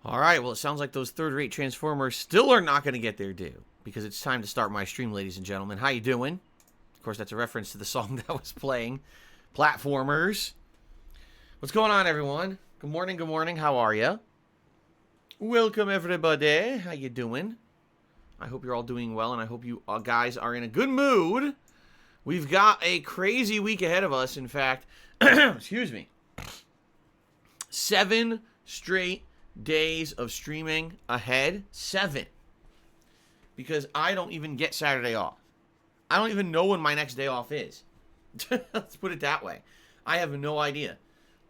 All right, well, it sounds like those third-rate Transformers still are not going to get their due because it's time to start my stream, ladies and gentlemen. How you doing? Of course, that's a reference to the song that was playing, Platformers. What's going on, everyone? Good morning, good morning. How are you? Welcome, everybody. How you doing? I hope you're all doing well, and I hope you guys are in a good mood. We've got a crazy week ahead of us. In fact, excuse me, 7 straight days of streaming ahead. 7. Because I don't even get Saturday off. I don't even know when my next day off is. Let's put it that way. I have no idea.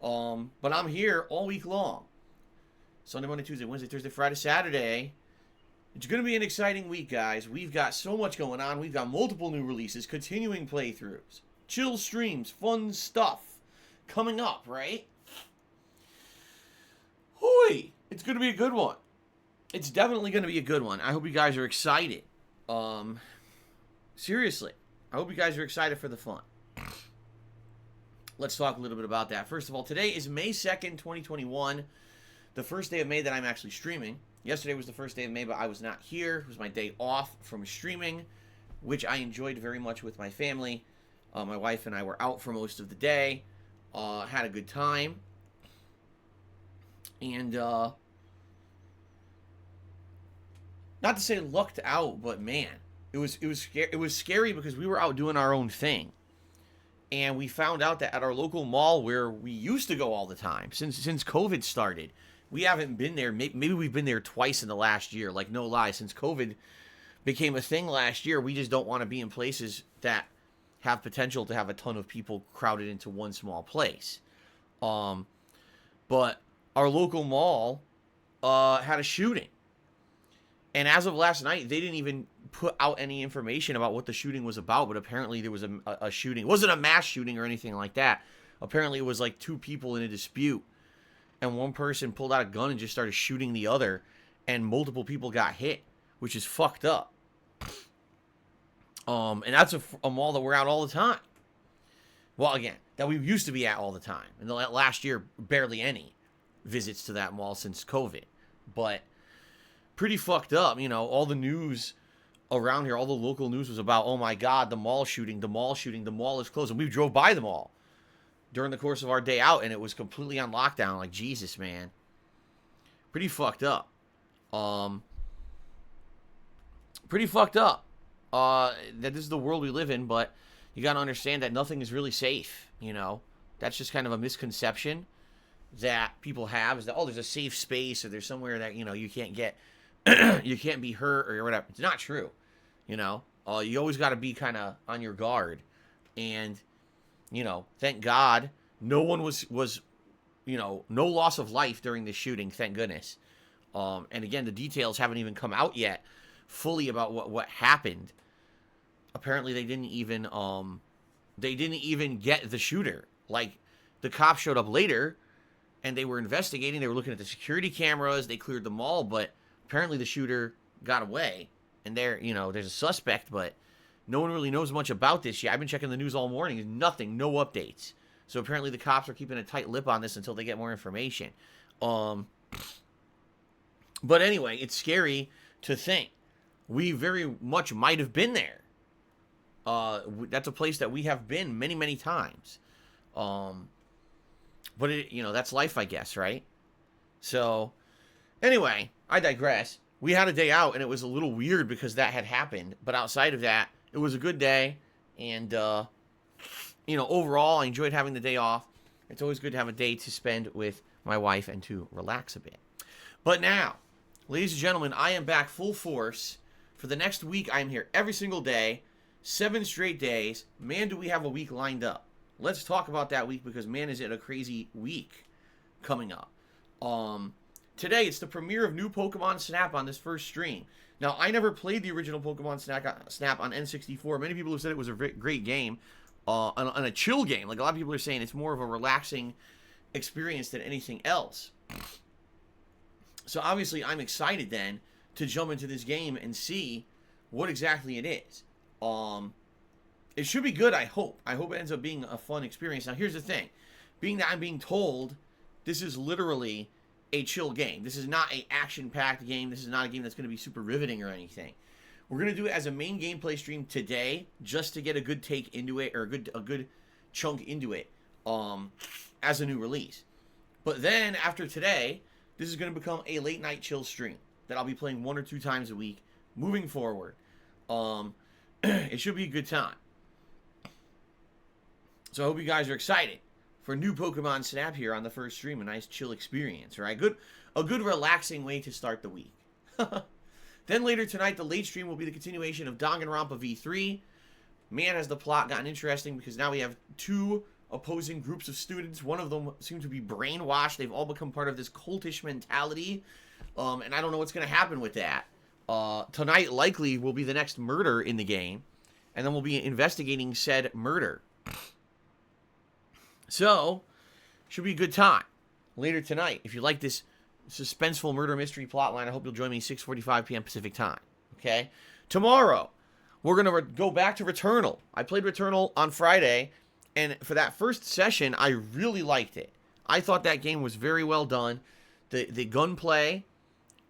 But I'm here all week long. Sunday, Monday, Tuesday, Wednesday, Thursday, Friday, Saturday. It's going to be an exciting week, guys. We've got so much going on. We've got multiple new releases, continuing playthroughs, chill streams, fun stuff coming up, right? Hoi! It's going to be a good one. It's definitely going to be a good one. I hope you guys are excited. Seriously, I hope you guys are excited for the fun. Let's talk a little bit about that. First of all, today is May 2nd, 2021. The first day of May that I'm actually streaming. Yesterday was the first day of May, but I was not here. It was my day off from streaming, which I enjoyed very much with my family. My wife and I were out for most of the day. Had a good time. And, not to say lucked out, but man, it was scary because we were out doing our own thing. And we found out that at our local mall where we used to go all the time, since COVID started, we haven't been there. Maybe we've been there twice in the last year. Like, no lie, since COVID became a thing last year, we just don't want to be in places that have potential to have a ton of people crowded into one small place. But our local mall had a shooting. And as of last night, they didn't even put out any information about what the shooting was about, but apparently there was a shooting. It wasn't a mass shooting or anything like that. Apparently it was like 2 people in a dispute, and one person pulled out a gun and just started shooting the other, and multiple people got hit, which is fucked up. And that's a mall that we're at all the time. Well, again, that we used to be at all the time. In the last year, barely any visits to that mall since COVID. But pretty fucked up, you know, all the news around here, all the local news was about, oh my God, the mall shooting, the mall is closed. And we drove by the mall during the course of our day out, and it was completely on lockdown. Like, Jesus, man. Pretty fucked up. Pretty fucked up. That this is the world we live in, but you gotta understand that nothing is really safe, you know? That's just kind of a misconception that people have, is that, oh, there's a safe space, or there's somewhere that, you know, you can't get, you can't be hurt, or whatever. It's not true, you know? You always got to be kind of on your guard, and, you know, thank God, no one was, you know, no loss of life during this shooting, thank goodness. And again, the details haven't even come out yet fully about what happened. Apparently they didn't even get the shooter. Like, the cops showed up later, and they were investigating. They were looking at the security cameras. They cleared the mall, but apparently the shooter got away. And there's a suspect, but no one really knows much about this yet. I've been checking the news all morning. There's nothing, no updates. So apparently the cops are keeping a tight lip on this until they get more information. But anyway, it's scary to think. We very much might have been there. That's a place that we have been many, many times. But that's life, I guess, right? So, anyway, I digress. We had a day out, and it was a little weird because that had happened. But outside of that, it was a good day. And, overall, I enjoyed having the day off. It's always good to have a day to spend with my wife and to relax a bit. But now, ladies and gentlemen, I am back full force. For the next week, I am here every single day. 7 straight days. Man, do we have a week lined up. Let's talk about that week because, man, is it a crazy week coming up. Today, it's the premiere of new Pokemon Snap on this first stream. Now, I never played the original Pokemon Snap on N64. Many people have said it was a great game, and a chill game. Like, a lot of people are saying it's more of a relaxing experience than anything else. So, obviously, I'm excited then to jump into this game and see what exactly it is. It should be good, I hope. I hope it ends up being a fun experience. Now, here's the thing. Being that I'm being told this is literally a chill game. This is not an action-packed game. This is not a game that's going to be super riveting or anything. We're going to do it as a main gameplay stream today, just to get a good take into it, or a good chunk into it, as a new release. But then, after today, this is going to become a late-night chill stream that I'll be playing 1 or 2 times a week, moving forward. It should be a good time. So I hope you guys are excited for new Pokemon Snap here on the first stream. A nice chill experience, right? A good relaxing way to start the week. Then later tonight, the late stream will be the continuation of Danganronpa V3. Man, has the plot gotten interesting, because now we have 2 opposing groups of students. One of them seems to be brainwashed. They've all become part of this cultish mentality. And I don't know what's going to happen with that. Tonight likely will be the next murder in the game. And then we'll be investigating said murder. So, should be a good time later tonight. If you like this suspenseful murder mystery plotline, I hope you'll join me 6:45 p.m. Pacific time. Okay? Tomorrow, we're going to go back to Returnal. I played Returnal on Friday, and for that first session, I really liked it. I thought that game was very well done. The gunplay,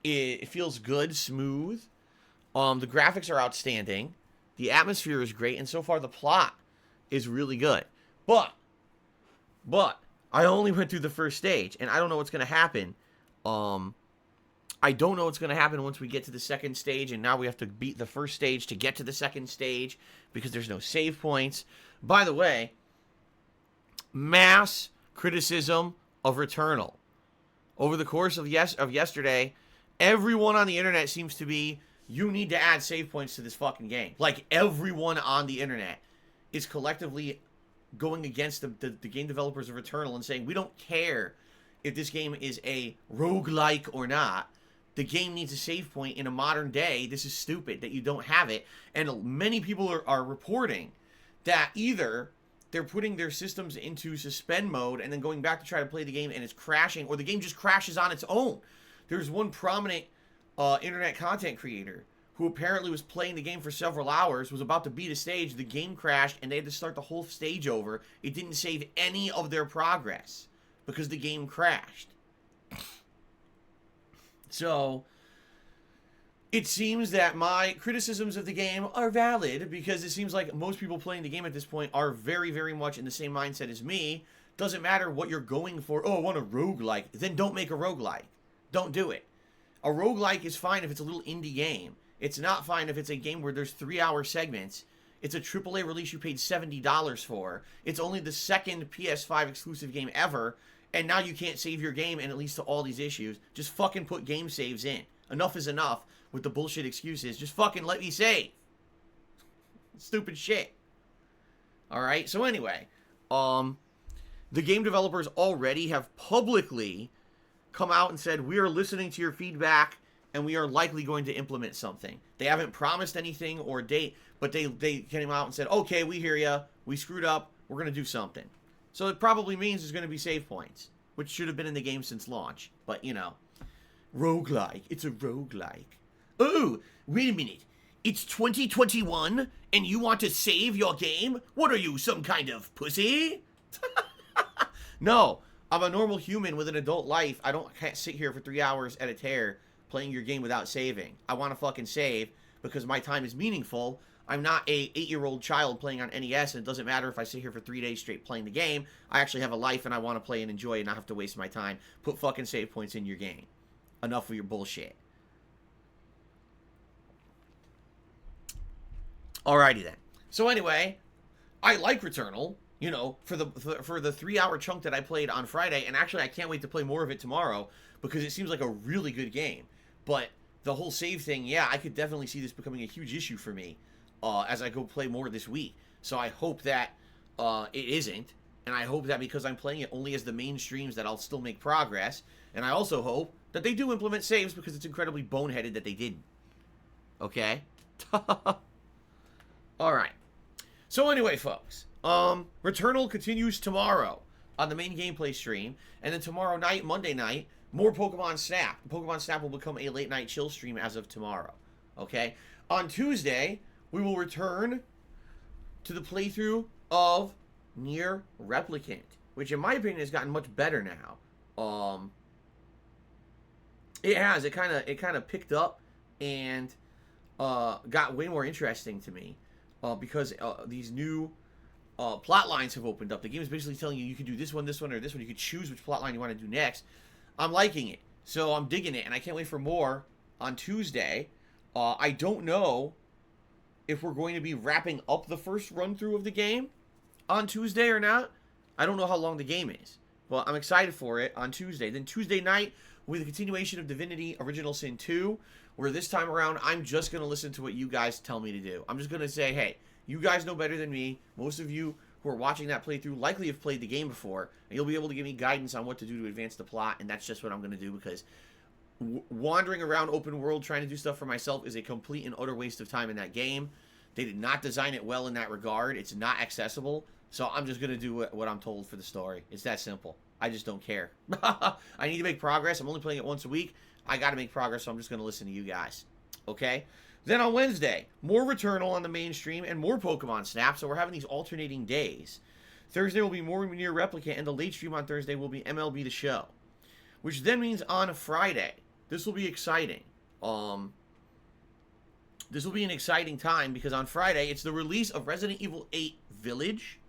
it feels good, smooth. The graphics are outstanding. The atmosphere is great, and so far the plot is really good. But I only went through the first stage, and I don't know what's going to happen. I don't know what's going to happen once we get to the second stage, and now we have to beat the first stage to get to the second stage, because there's no save points. By the way, mass criticism of Returnal. Over the course of yesterday, everyone on the internet seems to be, you need to add save points to this fucking game. Like, everyone on the internet is collectively going against the game developers of Returnal and saying, we don't care if this game is a roguelike or not. The game needs a save point in a modern day. This is stupid that you don't have it. And many people are reporting that either they're putting their systems into suspend mode and then going back to try to play the game and it's crashing, or the game just crashes on its own. There's one prominent internet content creator who apparently was playing the game for several hours, was about to beat a stage, the game crashed, and they had to start the whole stage over. It didn't save any of their progress because the game crashed. So, it seems that my criticisms of the game are valid, because it seems like most people playing the game at this point are very, very much in the same mindset as me. Doesn't matter what you're going for. Oh, I want a roguelike. Then don't make a roguelike. Don't do it. A roguelike is fine if it's a little indie game. It's not fine if it's a game where there's 3-hour segments. It's a AAA release you paid $70 for. It's only the second PS5 exclusive game ever, and now you can't save your game, and it leads to all these issues. Just fucking put game saves in. Enough is enough with the bullshit excuses. Just fucking let me save. Stupid shit. Alright, so anyway, the game developers already have publicly come out and said, we are listening to your feedback, and we are likely going to implement something. They haven't promised anything or date, but they came out and said, okay, we hear ya, we screwed up, we're going to do something. So it probably means there's going to be save points, which should have been in the game since launch. But, you know, roguelike. It's a roguelike. Oh, wait a minute. It's 2021, and you want to save your game? What are you, some kind of pussy? No, I'm a normal human with an adult life. Can't sit here for 3 hours at a tear playing your game without saving. I want to fucking save because my time is meaningful. I'm not a 8-year-old child playing on NES, and it doesn't matter if I sit here for 3 days straight playing the game. I actually have a life, and I want to play and enjoy and not have to waste my time. Put fucking save points in your game. Enough of your bullshit. Alrighty then. So anyway, I like Returnal, you know, for the 3-hour chunk that I played on Friday, and actually I can't wait to play more of it tomorrow because it seems like a really good game. But the whole save thing, yeah, I could definitely see this becoming a huge issue for me as I go play more this week. So I hope that it isn't, and I hope that because I'm playing it only as the main streams that I'll still make progress, and I also hope that they do implement saves because it's incredibly boneheaded that they didn't. Okay? Alright. So anyway, folks, Returnal continues tomorrow on the main gameplay stream, and then tomorrow night, Monday night, more Pokemon Snap. Pokemon Snap will become a late-night chill stream as of tomorrow. Okay? On Tuesday, we will return to the playthrough of Nier Replicant, which in my opinion has gotten much better now. It has. It kind of picked up and got way more interesting to me because these new plot lines have opened up. The game is basically telling you can do this one, or this one. You can choose which plot line you want to do next. I'm liking it, so I'm digging it, and I can't wait for more on Tuesday. I don't know if we're going to be wrapping up the first run through of the game on Tuesday or not. I don't know how long the game is. Well, I'm excited for it on Tuesday. Then Tuesday night will be the continuation of Divinity Original Sin 2, where this time around I'm just going to listen to what you guys tell me to do. I'm just going to say, hey, you guys know better than me. Most of you who are watching that playthrough likely have played the game before, and you'll be able to give me guidance on what to do to advance the plot, and that's just what I'm going to do because wandering around open world trying to do stuff for myself is a complete and utter waste of time in that game. They did not design it well in that regard. It's not accessible. So I'm just going to do what I'm told for the story. It's that simple. I just don't care. I need to make progress. I'm only playing it once a week. I got to make progress, so I'm just going to listen to you guys. Okay? Then on Wednesday, more Returnal on the mainstream and more Pokemon Snap. So we're having these alternating days. Thursday will be more Near Replicant, and the late stream on Thursday will be MLB The Show. Which then means on Friday, this will be exciting. This will be an exciting time because on Friday, it's the release of Resident Evil 8 Village,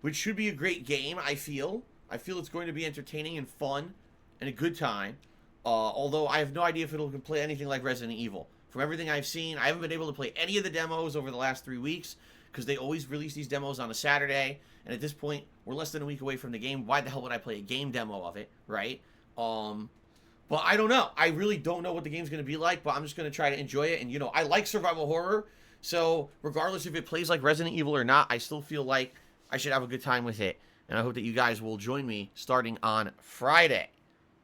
which should be a great game, I feel. I feel it's going to be entertaining and fun and a good time. Although I have no idea if it'll play anything like Resident Evil. From everything I've seen, I haven't been able to play any of the demos over the last 3 weeks because they always release these demos on a Saturday. And at this point, we're less than a week away from the game. Why the hell would I play a game demo of it, right? But I don't know. I really don't know what the game's going to be like, but I'm just going to try to enjoy it. And, I like survival horror. So regardless if it plays like Resident Evil or not, I still feel like I should have a good time with it. And I hope that you guys will join me starting on Friday.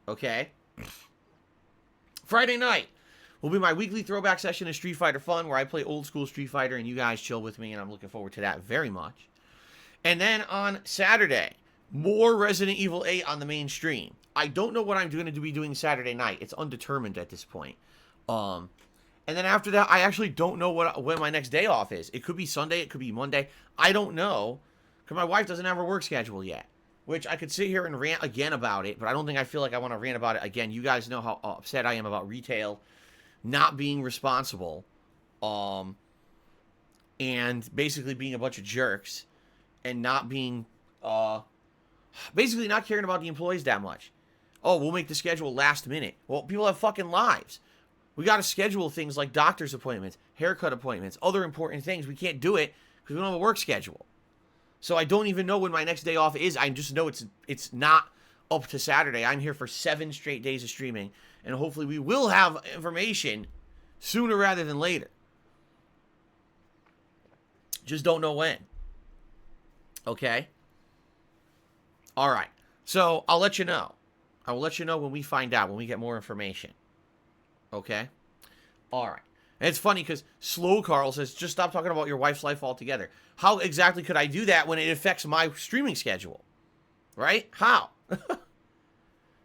Okay? Friday night will be my weekly throwback session of Street Fighter Fun, where I play old school Street Fighter and you guys chill with me, and I'm looking forward to that very much. And then on Saturday, more Resident Evil 8 on the main stream. I don't know what I'm going to be doing Saturday night. It's undetermined at this point. And then after that, I actually don't know when my next day off is. It could be Sunday. It could be Monday. I don't know because my wife doesn't have her work schedule yet, which I could sit here and rant again about it, but I don't think I feel like I want to rant about it again. You guys know how upset I am about retail not being responsible and basically being a bunch of jerks and not being basically not caring about the employees that much. Oh, we'll make the schedule last minute. Well, people have fucking lives. We got to schedule things like doctor's appointments, haircut appointments, other important things. We can't do it because we don't have a work schedule. So I don't even know when my next day off is. I just know it's not up to Saturday. I'm here for 7 straight days of streaming, and hopefully we will have information sooner rather than later. Just don't know when. Okay? All right. So I'll let you know. I will let you know when we find out, when we get more information. Okay? All right. And it's funny because Slow Carl says, just stop talking about your wife's life altogether. How exactly could I do that when it affects my streaming schedule? Right? How?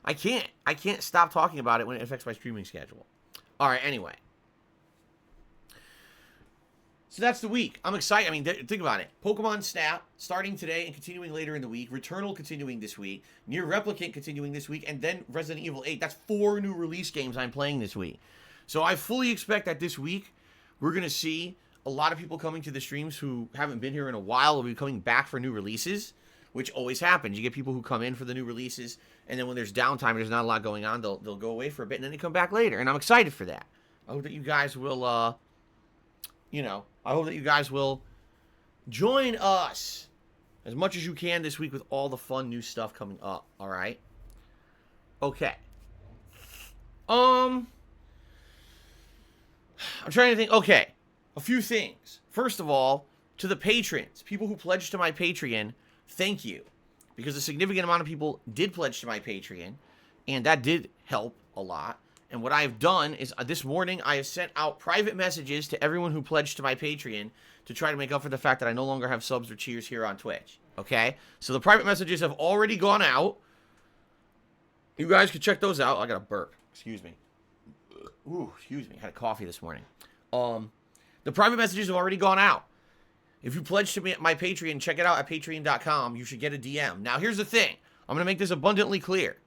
I can't stop talking about it when it affects my streaming schedule. All right, anyway. So that's the week. I'm excited. I mean, think about it. Pokemon Snap starting today and continuing later in the week. Returnal continuing this week. Near Replicant continuing this week. And then Resident Evil 8. That's 4 new release games I'm playing this week. So I fully expect that this week we're going to see a lot of people coming to the streams who haven't been here in a while will be coming back for new releases, which always happens. You get people who come in for the new releases, and then when there's downtime, there's not a lot going on, they'll go away for a bit, and then they come back later. And I'm excited for that. I hope that you guys will, I hope that you guys will join us as much as you can this week with all the fun new stuff coming up. All right? Okay. I'm trying to think. Okay. A few things. First of all, to the patrons, people who pledged to my Patreon, thank you. Because a significant amount of people did pledge to my Patreon, and that did help a lot. And what I've done is this morning I have sent out private messages to everyone who pledged to my Patreon to try to make up for the fact that I no longer have subs or cheers here on Twitch. Okay? So the private messages have already gone out. You guys can check those out. I got a burp. Excuse me. Ooh, excuse me. I had a coffee this morning. The private messages have already gone out. If you pledge to me at my Patreon, check it out at patreon.com. You should get a DM. Now, here's the thing. I'm going to make this abundantly clear.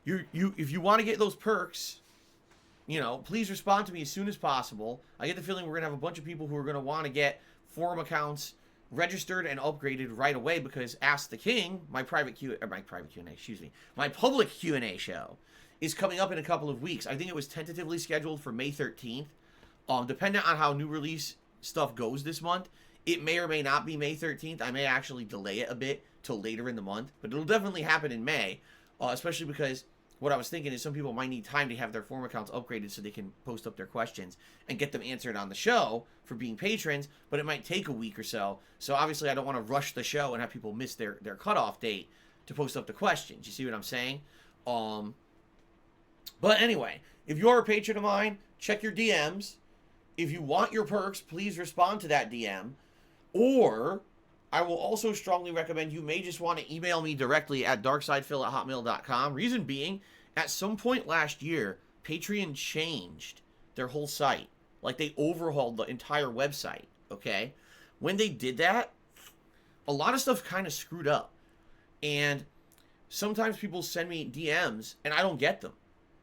if you want to get those perks, you know, please respond to me as soon as possible. I get the feeling we're going to have a bunch of people who are going to want to get forum accounts registered and upgraded right away, because Ask the King, my public Q&A show, is coming up in a couple of weeks. I think it was tentatively scheduled for May 13th. Depending on how new release stuff goes this month, it may or may not be May 13th. I may actually delay it a bit till later in the month, but it'll definitely happen in May, especially because what I was thinking is some people might need time to have their forum accounts upgraded so they can post up their questions and get them answered on the show for being patrons, but it might take a week or so. So obviously I don't want to rush the show and have people miss their cutoff date to post up the questions. You see what I'm saying? But anyway, if you're a patron of mine, check your DMs. If you want your perks, please respond to that DM. Or I will also strongly recommend you may just want to email me directly at darksidephil@hotmail.com. Reason being, at some point last year, Patreon changed their whole site. Like, they overhauled the entire website, okay? When they did that, a lot of stuff kind of screwed up. And sometimes people send me DMs, and I don't get them.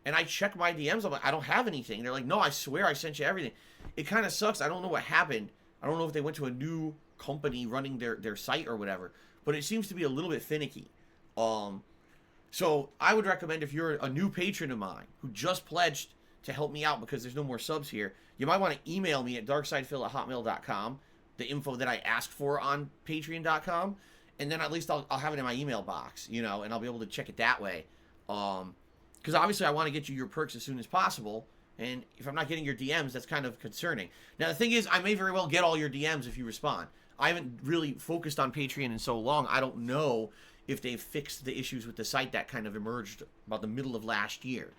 And I check my DMs, I'm like, I don't have anything. They're like, no, I swear I sent you everything. It kind of sucks. I don't know what happened. I don't know if they went to a new company running their site or whatever, but it seems to be a little bit finicky. So I would recommend, if you're a new patron of mine who just pledged to help me out because there's no more subs here, you might want to email me at darksidephil@hotmail.com, the info that I asked for on patreon.com, and then at least I'll have it in my email box, you know, and I'll be able to check it that way. Because obviously I want to get you your perks as soon as possible, and if I'm not getting your DMs, that's kind of concerning. Now, the thing is, I may very well get all your DMs if you respond. I haven't really focused on Patreon in so long, I don't know if they've fixed the issues with the site that kind of emerged about the middle of last year.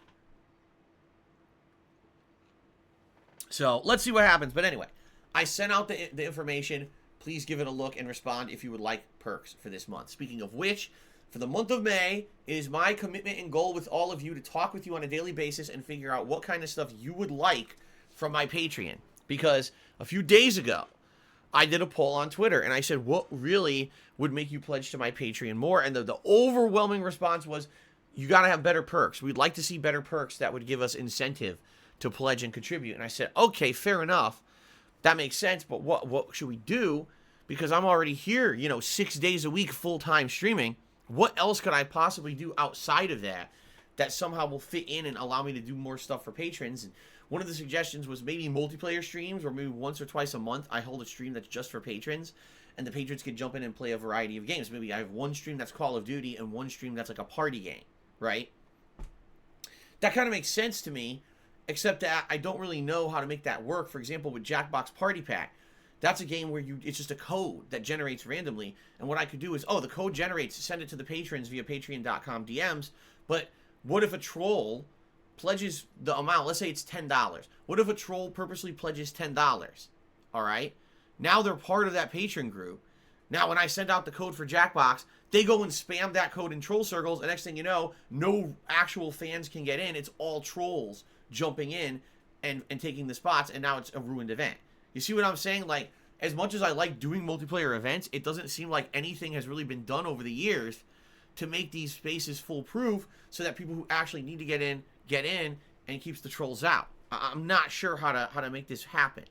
So, let's see what happens. But anyway, I sent out the information. Please give it a look and respond if you would like perks for this month. Speaking of which, for the month of May, it is my commitment and goal with all of you to talk with you on a daily basis and figure out what kind of stuff you would like from my Patreon. Because a few days ago, I did a poll on Twitter, and I said, what really would make you pledge to my Patreon more? And the overwhelming response was, you got to have better perks. We'd like to see better perks that would give us incentive to pledge and contribute. And I said, okay, fair enough. That makes sense, but what should we do? Because I'm already here, you know, 6 days a week, full-time streaming. What else could I possibly do outside of that somehow will fit in and allow me to do more stuff for patrons? And one of the suggestions was maybe multiplayer streams, or maybe once or twice a month I hold a stream that's just for patrons, and the patrons can jump in and play a variety of games. Maybe I have one stream that's Call of Duty and one stream that's like a party game, right? That kind of makes sense to me, except that I don't really know how to make that work. For example, with Jackbox Party Pack, that's a game where it's just a code that generates randomly, and what I could do is, the code generates, send it to the patrons via patreon.com DMs, but what if a troll pledges the amount? Let's say it's $10. What if a troll purposely pledges $10? All right? Now they're part of that patron group. Now, when I send out the code for Jackbox, they go and spam that code in troll circles, and next thing you know, no actual fans can get in. It's all trolls jumping in and taking the spots, and now it's a ruined event. You see what I'm saying? Like, as much as I like doing multiplayer events, it doesn't seem like anything has really been done over the years to make these spaces foolproof so that people who actually need to get in, and keeps the trolls out. I'm not sure how to make this happen.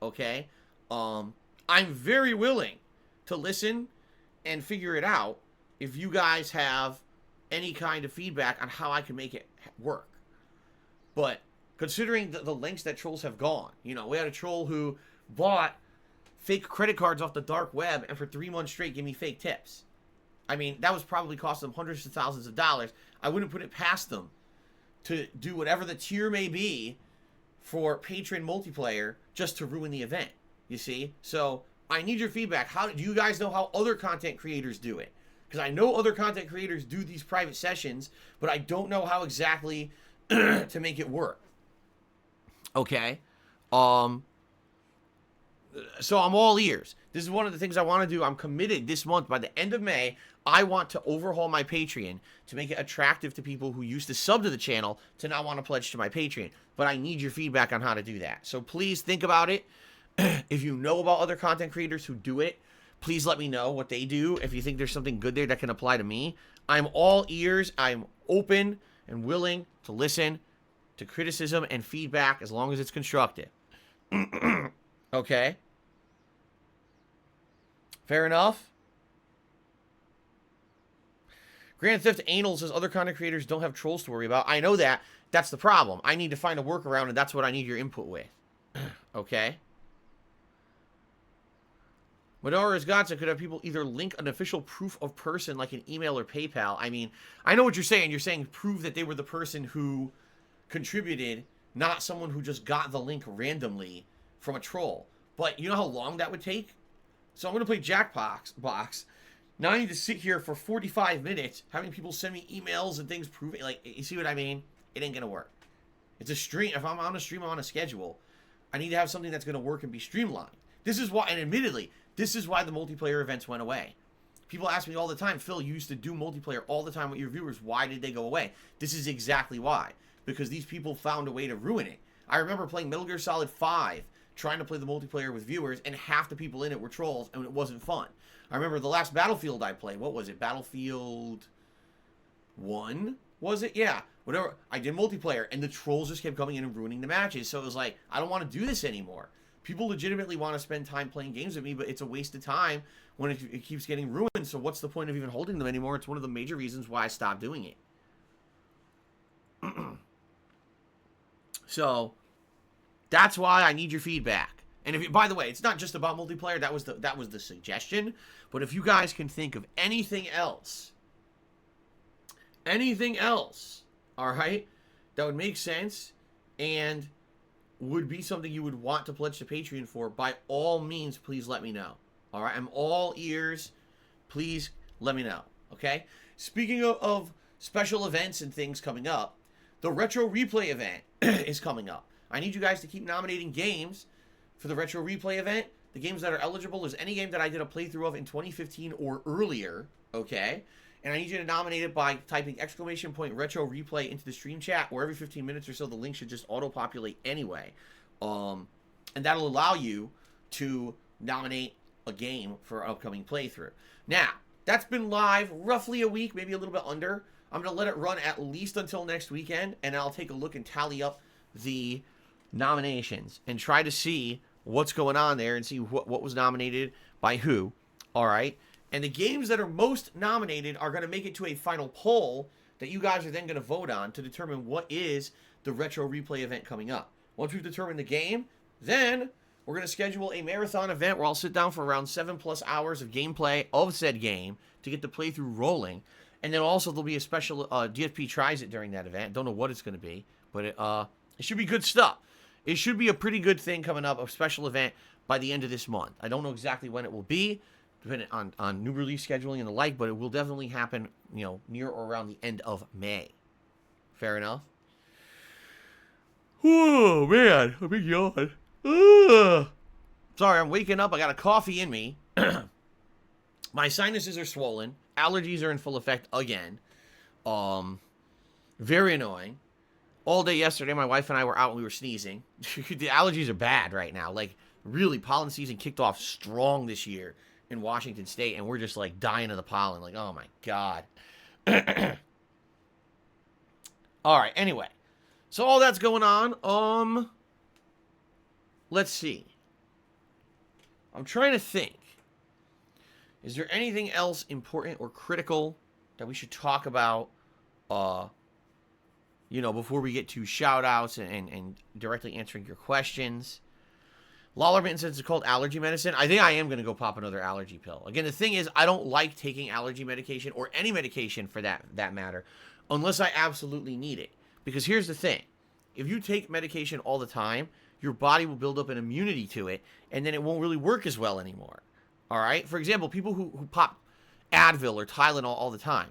Okay? I'm very willing to listen and figure it out if you guys have any kind of feedback on how I can make it work. But considering the lengths that trolls have gone, you know, we had a troll who bought fake credit cards off the dark web and for 3 months straight gave me fake tips. I mean, that was probably cost them hundreds of thousands of dollars. I wouldn't put it past them to do whatever the tier may be for patron multiplayer just to ruin the event, you see? So I need your feedback. How do you guys know how other content creators do it? Because I know other content creators do these private sessions, but I don't know how exactly to make it work. Okay? So I'm all ears. This is one of the things I want to do. I'm committed this month. By the end of May, I want to overhaul my Patreon to make it attractive to people who used to sub to the channel to now want to pledge to my Patreon. But I need your feedback on how to do that. So please think about it. If you know about other content creators who do it, please let me know what they do. If you think there's something good there that can apply to me, I'm all ears. I'm open and willing to listen to criticism and feedback as long as it's constructive. Okay? Fair enough? Grand Theft Anal says other content creators don't have trolls to worry about. I know that. That's the problem. I need to find a workaround, and that's what I need your input with. Okay? Madara's Gotcha could have people either link an official proof of person like an email or PayPal. I mean, I know what you're saying. You're saying prove that they were the person who contributed, not someone who just got the link randomly from a troll. But you know how long that would take? So I'm going to play Jackbox. Now I need to sit here for 45 minutes having people send me emails and things proving, like, you see what I mean? It ain't going to work. It's a stream. If I'm on a stream, I'm on a schedule. I need to have something that's going to work and be streamlined. This is why, and admittedly, this is why the multiplayer events went away. People ask me all the time, Phil, you used to do multiplayer all the time with your viewers. Why did they go away? This is exactly why. Because these people found a way to ruin it. I remember playing Metal Gear Solid 5, trying to play the multiplayer with viewers, and half the people in it were trolls, and it wasn't fun. I remember the last Battlefield I played. What was it? Battlefield 1? Was it? Yeah. Whatever. I did multiplayer, and the trolls just kept coming in and ruining the matches. So it was like, I don't want to do this anymore. People legitimately want to spend time playing games with me, but it's a waste of time when it keeps getting ruined. So what's the point of even holding them anymore? It's one of the major reasons why I stopped doing it. So that's why I need your feedback. And if you, by the way, it's not just about multiplayer. That was the suggestion. But if you guys can think of anything else, all right, that would make sense and would be something you would want to pledge to Patreon for, by all means, please let me know. All right, I'm all ears. Please let me know. Okay. Speaking of special events and things coming up, the Retro Replay event is coming up. I need you guys to keep nominating games for the Retro Replay event. The games that are eligible is any game that I did a playthrough of in 2015 or earlier, okay? And I need you to nominate it by typing !Retro Replay into the stream chat, or every 15 minutes or so the link should just auto-populate anyway. And that'll allow you to nominate a game for an upcoming playthrough. Now, that's been live roughly a week, maybe a little bit under. I'm going to let it run at least until next weekend, and I'll take a look and tally up the nominations and try to see what's going on there and see what was nominated by who. All right. And the games that are most nominated are going to make it to a final poll that you guys are then going to vote on to determine what is the Retro Replay event coming up. Once we've determined the game, then we're going to schedule a marathon event where I'll sit down for around 7+ hours of gameplay of said game to get the playthrough rolling. And then also there'll be a special DSP tries it during that event. Don't know what it's going to be, but it should be good stuff. It should be a pretty good thing coming up, a special event by the end of this month. I don't know exactly when it will be, depending on new release scheduling and the like, but it will definitely happen, you know, near or around the end of May. Fair enough? Oh, man. A big yawn. Sorry, I'm waking up. I got a coffee in me. My sinuses are swollen. Allergies are in full effect again. Very annoying. All day yesterday, my wife and I were out and we were sneezing. The allergies are bad right now. Like, really, pollen season kicked off strong this year in Washington State, and we're just, like, dying of the pollen. Like, oh, my God. All right, anyway. So all that's going on. Let's see. I'm trying to think. Is there anything else important or critical that we should talk about, you know, before we get to shout-outs and directly answering your questions? Lawlerman says it's called allergy medicine. I think I am going to go pop another allergy pill. Again, the thing is, I don't like taking allergy medication, or any medication for that matter, unless I absolutely need it. Because here's the thing. If you take medication all the time, your body will build up an immunity to it, and then it won't really work as well anymore. All right? For example, people who pop Advil or Tylenol all the time,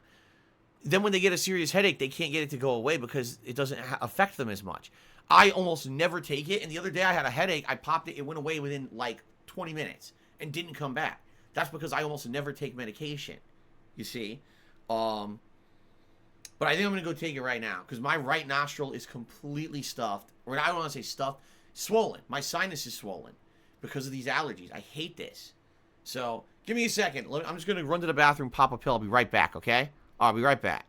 then when they get a serious headache, they can't get it to go away because it doesn't affect them as much. I almost never take it, and the other day I had a headache. I popped it. It went away within, like, 20 minutes and didn't come back. That's because I almost never take medication, you see? But I think I'm going to go take it right now because my right nostril is completely stuffed. Or I don't want to say stuffed. Swollen. My sinus is swollen because of these allergies. I hate this. So, give me a second. I'm just going to run to the bathroom, pop a pill. I'll be right back, okay? I'll be right back.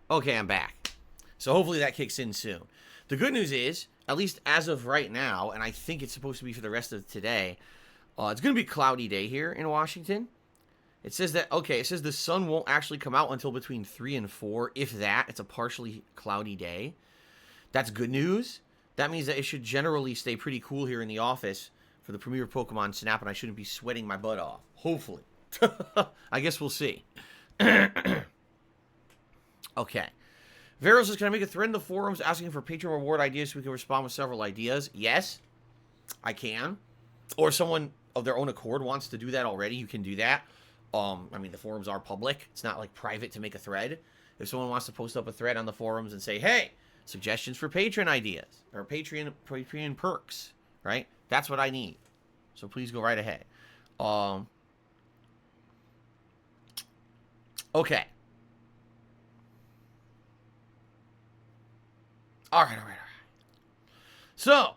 Okay, I'm back. So hopefully that kicks in soon. The good news is, at least as of right now, and I think it's supposed to be for the rest of today, it's going to be a cloudy day here in Washington. It says that, okay, it says the sun won't actually come out until between 3 and 4. If that, it's a partially cloudy day. That's good news. That means that it should generally stay pretty cool here in the office for the premiere of Pokemon Snap, and I shouldn't be sweating my butt off. Hopefully. I guess we'll see. Okay. Veros says, can I make a thread in the forums asking for Patreon reward ideas so we can respond with several ideas? Yes, I can. Or someone of their own accord wants to do that already, you can do that. I mean, the forums are public. It's not like private to make a thread. If someone wants to post up a thread on the forums and say, hey, suggestions for Patreon ideas or Patreon perks, right? That's what I need. So please go right ahead. Okay. All right. So,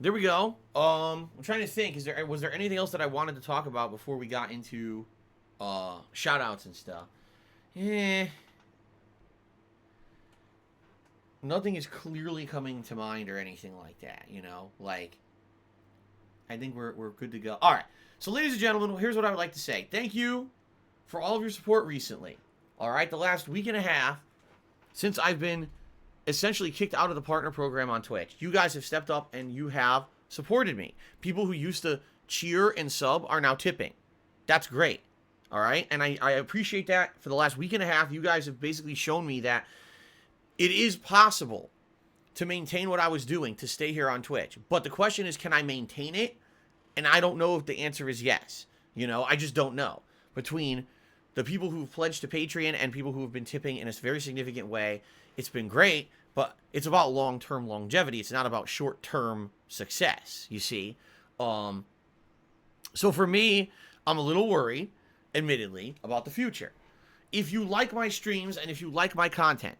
there we go. I'm trying to think. Was there anything else that I wanted to talk about before we got into shoutouts and stuff? Nothing is clearly coming to mind or anything like that, you know? Like, I think we're good to go. All right. So, ladies and gentlemen, here's what I would like to say. Thank you for all of your support recently. All right? The last week and a half, since I've been essentially kicked out of the partner program on Twitch, you guys have stepped up and you have supported me. People who used to cheer and sub are now tipping. That's great. All right? And I appreciate that. For the last week and a half, you guys have basically shown me that it is possible to maintain what I was doing, to stay here on Twitch. But the question is, can I maintain it? And I don't know if the answer is yes. You know, I just don't know. Between the people who've pledged to Patreon and people who have been tipping in a very significant way, it's been great, but it's about long-term longevity. It's not about short-term success, you see. So for me, I'm a little worried, admittedly, about the future. If you like my streams and if you like my content,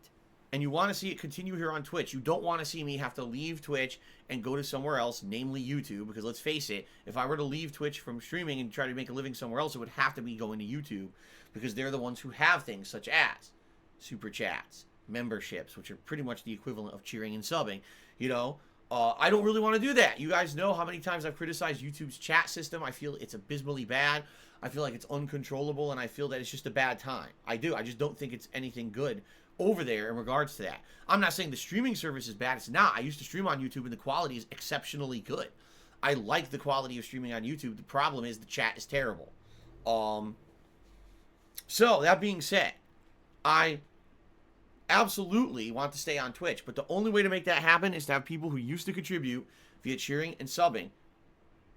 and you want to see it continue here on Twitch, you don't want to see me have to leave Twitch and go to somewhere else, namely YouTube, because let's face it, if I were to leave Twitch from streaming and try to make a living somewhere else, it would have to be going to YouTube, because they're the ones who have things such as super chats, memberships, which are pretty much the equivalent of cheering and subbing. You know, I don't really want to do that. You guys know how many times I've criticized YouTube's chat system. I feel it's abysmally bad. I feel like it's uncontrollable, and I feel that it's just a bad time. I do. I just don't think it's anything good over there in regards to that. I'm not saying the streaming service is bad. It's not. I used to stream on YouTube, and the quality is exceptionally good. I like the quality of streaming on YouTube. The problem is the chat is terrible. So, that being said, I absolutely want to stay on Twitch, but the only way to make that happen is to have people who used to contribute via cheering and subbing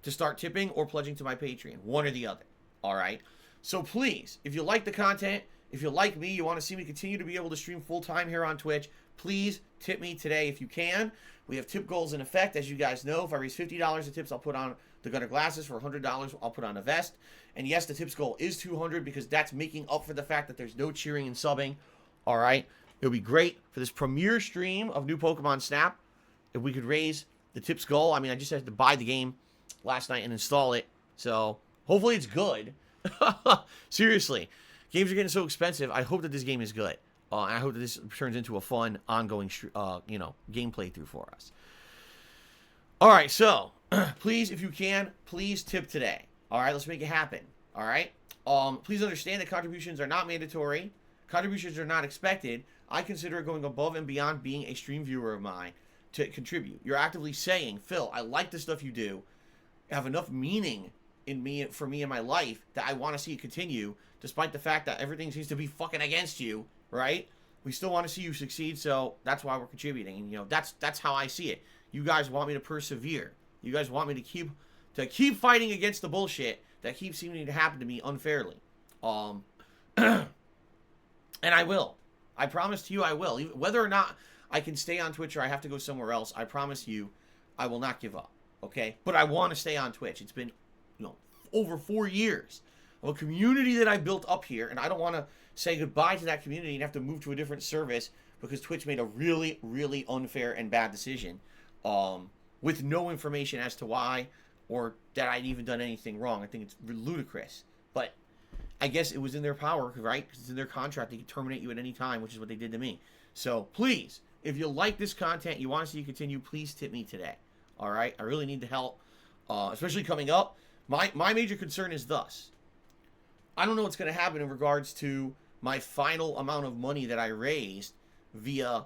to start tipping or pledging to my Patreon. One or the other. All right? So, please, if you like the content, if you like me, you want to see me continue to be able to stream full-time here on Twitch, please tip me today if you can. We have tip goals in effect. As you guys know, if I raise $50 of tips, I'll put on the Gunner glasses. For $100, I'll put on a vest. And yes, the tips goal is $200 because that's making up for the fact that there's no cheering and subbing. All right? It would be great for this premiere stream of new Pokemon Snap if we could raise the tips goal. I mean, I just had to buy the game last night and install it. So, hopefully it's good. Seriously. Games are getting so expensive. I hope that this game is good. And I hope that this turns into a fun, ongoing, game playthrough for us. All right, so please, if you can, please tip today. All right, let's make it happen. All right. Please understand that contributions are not mandatory. Contributions are not expected. I consider it going above and beyond being a stream viewer of mine to contribute. You're actively saying, Phil, I like the stuff you do. Have enough meaning for me in my life that I want to see it continue. Despite the fact that everything seems to be fucking against you, right? We still want to see you succeed, so that's why we're contributing. And, you know, that's how I see it. You guys want me to persevere. You guys want me to keep fighting against the bullshit that keeps seeming to happen to me unfairly. And I will. I promise to you I will. Whether or not I can stay on Twitch or I have to go somewhere else, I promise you I will not give up, okay? But I want to stay on Twitch. It's been, over 4 years of a community that I built up here, and I don't want to say goodbye to that community and have to move to a different service because Twitch made a really, really unfair and bad decision with no information as to why or that I'd even done anything wrong. I think it's ludicrous. But I guess it was in their power, right? Because it's in their contract. They can terminate you at any time, which is what they did to me. So please, if you like this content, you want to see it continue, please tip me today. All right? I really need the help, especially coming up. My major concern is thus. I don't know what's going to happen in regards to my final amount of money that I raised via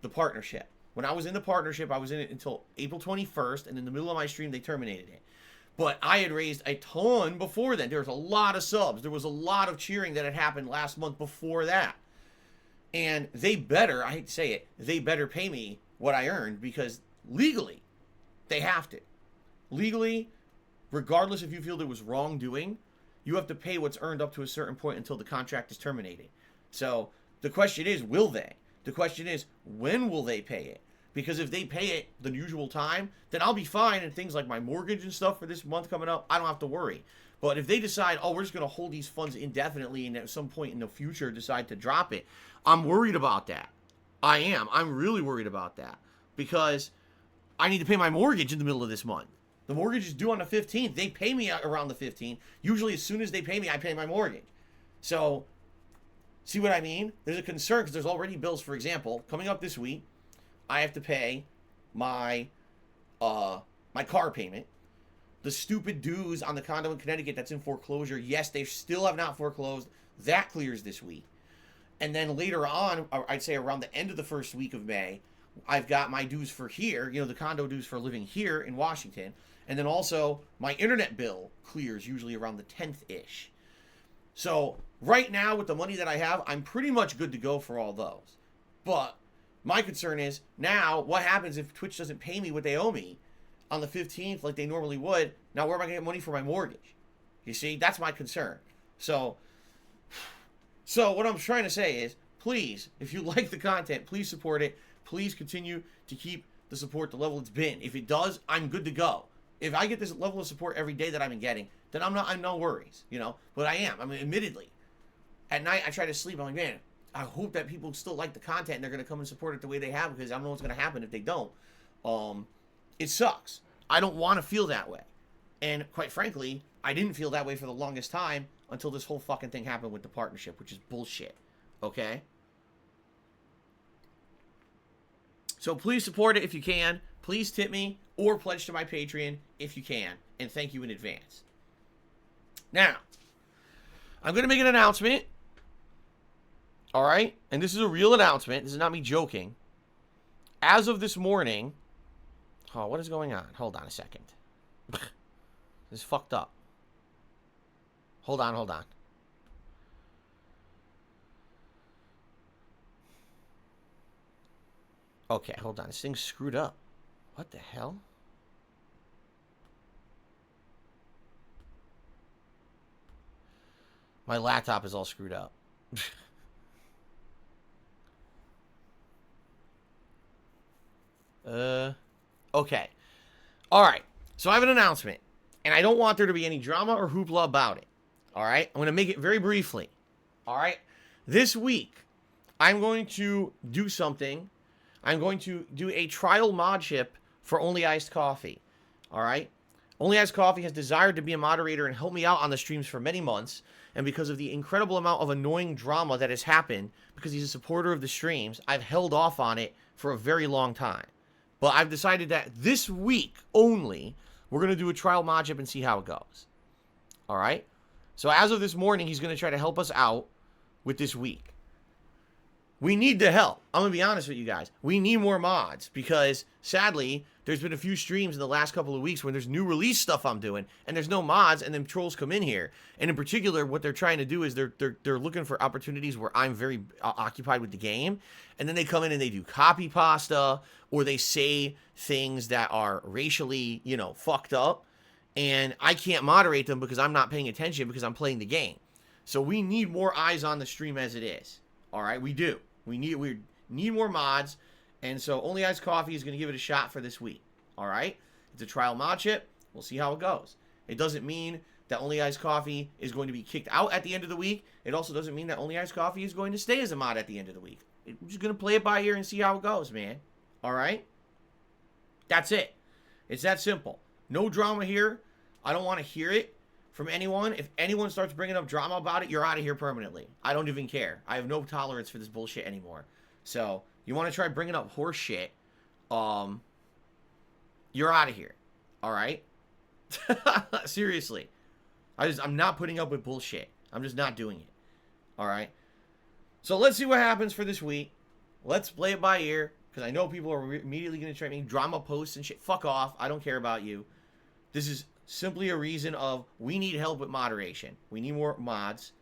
the partnership. When I was in the partnership, I was in it until April 21st, and in the middle of my stream, they terminated it. But I had raised a ton before then. There was a lot of subs. There was a lot of cheering that had happened last month before that. And they better, I hate to say it, they better pay me what I earned, because legally, they have to. Legally, regardless if you feel there was wrongdoing, you have to pay what's earned up to a certain point until the contract is terminated. So the question is, will they? The question is, when will they pay it? Because if they pay it the usual time, then I'll be fine, and things like my mortgage and stuff for this month coming up, I don't have to worry. But if they decide, oh, we're just going to hold these funds indefinitely and at some point in the future decide to drop it, I'm worried about that. I am. I'm really worried about that. Because I need to pay my mortgage in the middle of this month. The mortgage is due on the 15th. They pay me around the 15th. Usually as soon as they pay me, I pay my mortgage. So, see what I mean? There's a concern because there's already bills. For example, coming up this week, I have to pay my my car payment. The stupid dues on the condo in Connecticut that's in foreclosure. Yes, they still have not foreclosed. That clears this week. And then later on, I'd say around the end of the first week of May, I've got my dues for here, the condo dues for living here in Washington. And then also my internet bill clears usually around the 10th-ish. So right now with the money that I have, I'm pretty much good to go for all those. But my concern is now what happens if Twitch doesn't pay me what they owe me on the 15th like they normally would? Now where am I going to get money for my mortgage? You see, that's my concern. So what I'm trying to say is, please, if you like the content, please support it. Please continue to keep the support the level it's been. If it does, I'm good to go. If I get this level of support every day that I've been getting, then I'm no worries, But I am. I mean, admittedly, at night I try to sleep. I'm like, man, I hope that people still like the content and they're going to come and support it the way they have, because I don't know what's going to happen if they don't. It sucks. I don't want to feel that way. And quite frankly, I didn't feel that way for the longest time until this whole fucking thing happened with the partnership, which is bullshit. Okay? So please support it if you can. Please tip me or pledge to my Patreon if you can. And thank you in advance. Now, I'm going to make an announcement. All right? And this is a real announcement. This is not me joking. As of this morning... Oh, what is going on? Hold on a second. This is fucked up. Hold on. Okay, hold on. This thing's screwed up. What the hell? My laptop is all screwed up. Okay. All right. So I have an announcement, and I don't want there to be any drama or hoopla about it. All right? I'm going to make it very briefly. All right? This week, I'm going to do something. I'm going to do a trial mod ship for Only Iced Coffee. All right? Only Iced Coffee has desired to be a moderator and help me out on the streams for many months, and because of the incredible amount of annoying drama that has happened, because he's a supporter of the streams, I've held off on it for a very long time. But I've decided that this week only, we're going to do a trial mod ship and see how it goes. All right? So as of this morning, he's going to try to help us out with this week. We need the help. I'm going to be honest with you guys. We need more mods because, sadly, there's been a few streams in the last couple of weeks where there's new release stuff I'm doing, and there's no mods, and then trolls come in here. And in particular, what they're trying to do is they're looking for opportunities where I'm very occupied with the game, and then they come in and they do copy pasta, or they say things that are racially, fucked up, and I can't moderate them because I'm not paying attention because I'm playing the game. So we need more eyes on the stream as it is. All right, we do. We need more mods, and so Only Iced Coffee is going to give it a shot for this week. All right? It's a trial mod chip. We'll see how it goes. It doesn't mean that Only Iced Coffee is going to be kicked out at the end of the week. It also doesn't mean that Only Iced Coffee is going to stay as a mod at the end of the week. We're just going to play it by ear and see how it goes, man. All right? That's it. It's that simple. No drama here. I don't want to hear it. from anyone. If anyone starts bringing up drama about it, you're out of here permanently. I don't even care. I have no tolerance for this bullshit anymore. So, you want to try bringing up horse shit, you're out of here. All right? Seriously. I'm not putting up with bullshit. I'm just not doing it. All right? So, let's see what happens for this week. Let's play it by ear, because I know people are immediately going to try me drama posts and shit. Fuck off. I don't care about you. This is simply a reason of we need help with moderation. We need more mods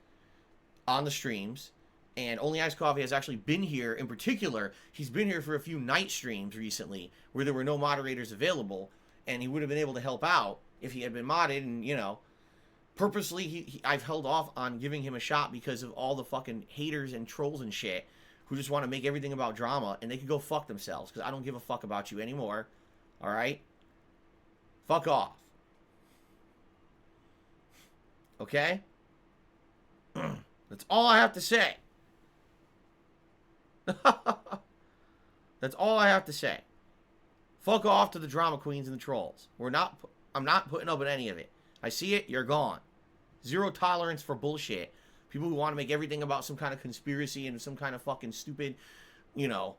on the streams. And Only Iced Coffee has actually been here. In particular, he's been here for a few night streams recently where there were no moderators available. And he would have been able to help out if he had been modded. And, you know, purposely, I've held off on giving him a shot because of all the fucking haters and trolls and shit who just want to make everything about drama. And they can go fuck themselves, because I don't give a fuck about you anymore. All right? Fuck off. Okay? That's all I have to say. That's all I have to say. Fuck off to the drama queens and the trolls. I'm not putting up with any of it. I see it, you're gone. Zero tolerance for bullshit. People who want to make everything about some kind of conspiracy and some kind of fucking stupid, you know,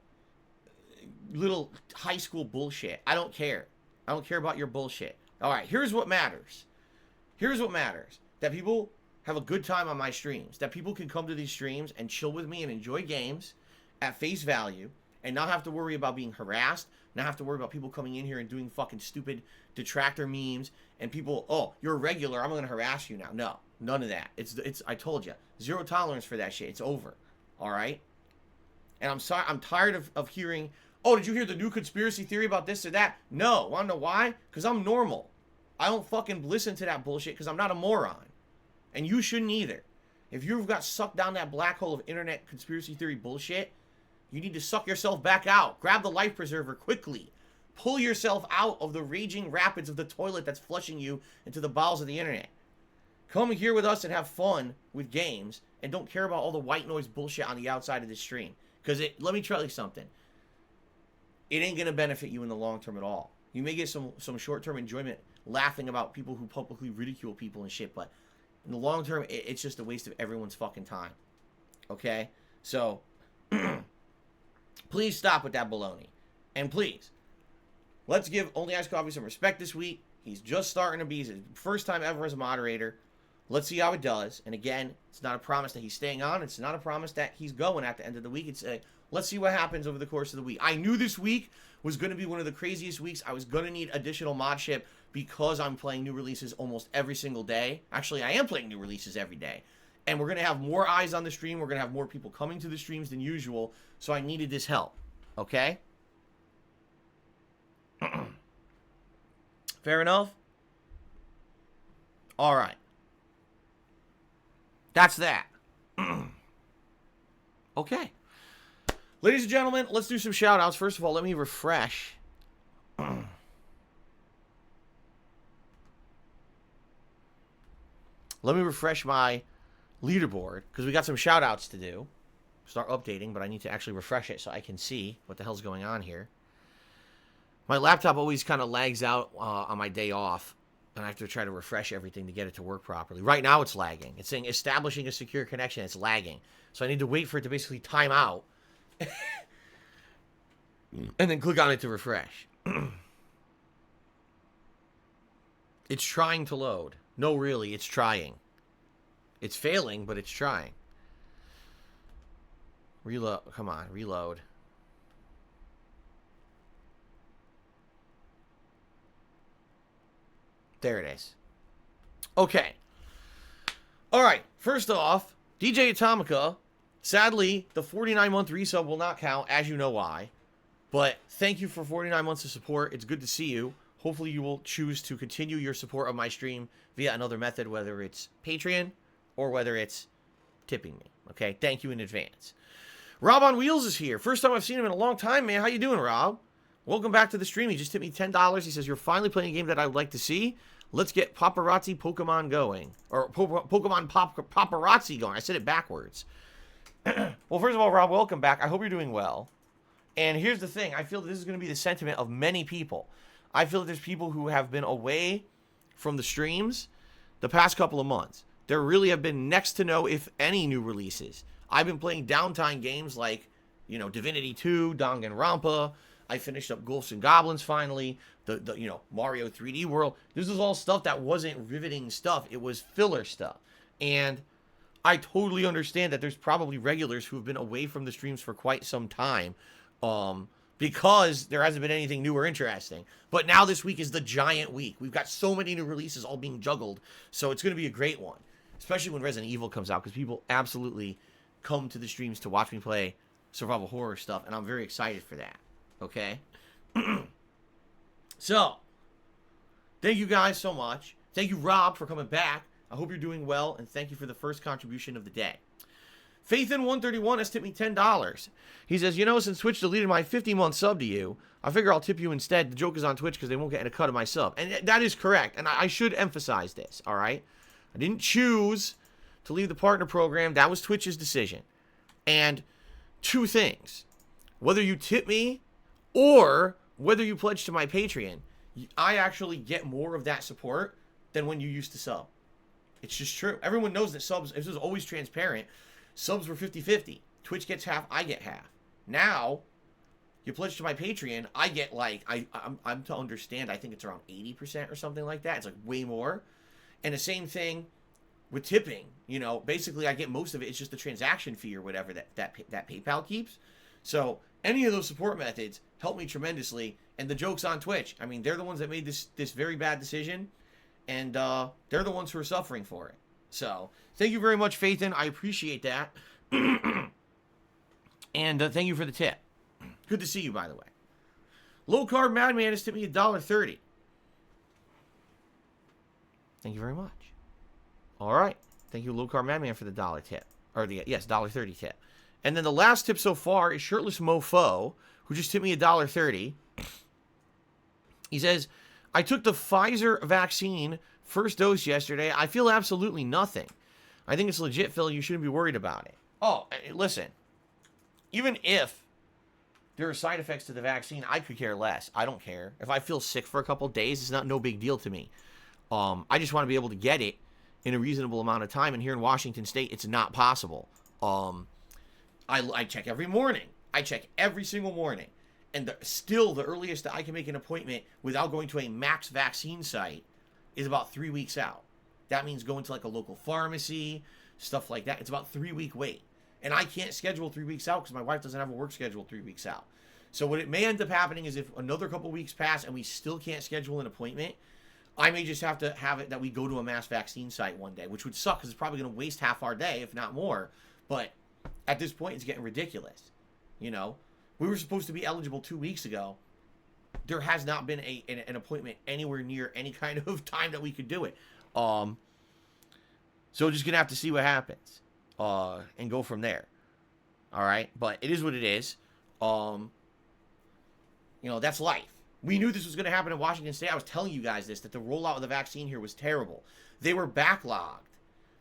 little high school bullshit. I don't care. I don't care about your bullshit. All right, here's what matters. Here's what matters. That people have a good time on my streams. That people can come to these streams and chill with me and enjoy games at face value and not have to worry about being harassed, not have to worry about people coming in here and doing fucking stupid detractor memes and people, oh, you're a regular, I'm going to harass you now. No, none of that. It's I told you, zero tolerance for that shit. It's over. All right? And I'm sorry, I'm tired of hearing, oh, did you hear the new conspiracy theory about this or that? No. Want to know why? Because I'm normal. I don't fucking listen to that bullshit because I'm not a moron. And you shouldn't either. If you've got sucked down that black hole of internet conspiracy theory bullshit, you need to suck yourself back out. Grab the life preserver quickly. Pull yourself out of the raging rapids of the toilet that's flushing you into the bowels of the internet. Come here with us and have fun with games and don't care about all the white noise bullshit on the outside of this stream. Because let me tell you something. It ain't going to benefit you in the long term at all. You may get some short-term enjoyment laughing about people who publicly ridicule people and shit, but in the long term, it's just a waste of everyone's fucking time. Okay? So, please stop with that baloney. And please, let's give Only Iced Coffee some respect this week. He's just starting to be his first time ever as a moderator. Let's see how it does. And again, it's not a promise that he's staying on. It's not a promise that he's going at the end of the week. It's let's see what happens over the course of the week. I knew this week was going to be one of the craziest weeks. I was going to need additional modship because I'm playing new releases almost every single day. Actually, I am playing new releases every day. And we're going to have more eyes on the stream. We're going to have more people coming to the streams than usual. So I needed this help. Okay? Fair enough? All right. That's that. Okay. Ladies and gentlemen, let's do some shout-outs. First of all, let me refresh. Let me refresh my leaderboard, because we got some shout-outs to do. Start updating, but I need to actually refresh it so I can see what the hell's going on here. My laptop always kind of lags out on my day off, and I have to try to refresh everything to get it to work properly. Right now, it's lagging. It's saying establishing a secure connection. It's lagging. So I need to wait for it to basically time out. And then click on it to refresh. It's trying to load. No, really, it's trying. It's failing, but it's trying. Reload. Come on, reload. There it is. Okay. All right. First off, DJ Atomica. Sadly, the 49-month resub will not count, as you know why. But thank you for 49 months of support. It's good to see you. Hopefully you will choose to continue your support of my stream via another method, whether it's Patreon or whether it's tipping me. Okay? Thank you in advance. Rob on Wheels is here. First time I've seen him in a long time, man. How you doing, Rob? Welcome back to the stream. He just tipped me $10. He says, you're finally playing a game that I would like to see. Let's get Paparazzi Pokemon going. Or Pokemon Paparazzi going. I said it backwards. Well, first of all, Rob, welcome back. I hope you're doing well. And here's the thing. I feel that this is going to be the sentiment of many people. I feel that there's people who have been away from the streams the past couple of months. There really have been next to no, if any, new releases. I've been playing downtime games like, Divinity 2, Danganronpa. I finished up Ghosts and Goblins finally. The Mario 3D World. This is all stuff that wasn't riveting stuff. It was filler stuff. And I totally understand that there's probably regulars who have been away from the streams for quite some time. Because there hasn't been anything new or interesting. But now this week is the giant week. We've got so many new releases all being juggled. So it's going to be a great one. Especially when Resident Evil comes out. Because people absolutely come to the streams to watch me play survival horror stuff. And I'm very excited for that. Okay? So, thank you guys so much. Thank you, Rob, for coming back. I hope you're doing well. And thank you for the first contribution of the day. Faithin131 has tipped me $10. He says, since Twitch deleted my 50-month sub to you, I figure I'll tip you instead. The joke is on Twitch because they won't get a cut of my sub. And that is correct. And I should emphasize this, all right? I didn't choose to leave the partner program. That was Twitch's decision. And two things. Whether you tip me or whether you pledge to my Patreon, I actually get more of that support than when you used to sub. It's just true. Everyone knows that subs, this is always transparent. Subs were 50-50. Twitch gets half, I get half. Now, you pledge to my Patreon, I get I'm to understand, I think it's around 80% or something like that. It's like way more. And the same thing with tipping. Basically I get most of it. It's just the transaction fee or whatever that PayPal keeps. So any of those support methods help me tremendously. And the joke's on Twitch. I mean, they're the ones that made this very bad decision. And they're the ones who are suffering for it. So, thank you very much, Faithin. I appreciate that. And thank you for the tip. Good to see you, by the way. Low Carb Madman has tipped me $1.30. Thank you very much. All right. Thank you, Low Carb Madman, for the $1 tip. Or $1.30 tip. And then the last tip so far is Shirtless Mofo, who just tipped me $1.30. He says, I took the Pfizer vaccine first dose yesterday. I feel absolutely nothing. I think it's legit, Phil. You shouldn't be worried about it. Oh, listen. Even if there are side effects to the vaccine, I could care less. I don't care. If I feel sick for a couple days, it's no big deal to me. I just want to be able to get it in a reasonable amount of time. And here in Washington State, it's not possible. I check every morning. I check every single morning. And still, the earliest that I can make an appointment without going to a max vaccine site is about 3 weeks out. That means going to like a local pharmacy, stuff like that. It's about 3 week wait. And I can't schedule 3 weeks out because my wife doesn't have a work schedule 3 weeks out. So what it may end up happening is if another couple weeks pass and we still can't schedule an appointment, I may just have to have it that we go to a mass vaccine site one day, which would suck because it's probably going to waste half our day, if not more. But at this point, it's getting ridiculous. We were supposed to be eligible 2 weeks ago. There has not been an appointment anywhere near any kind of time that we could do it. So we're just going to have to see what happens. And go from there. All right? But it is what it is. That's life. We knew this was going to happen in Washington State. I was telling you guys this, that the rollout of the vaccine here was terrible. They were backlogged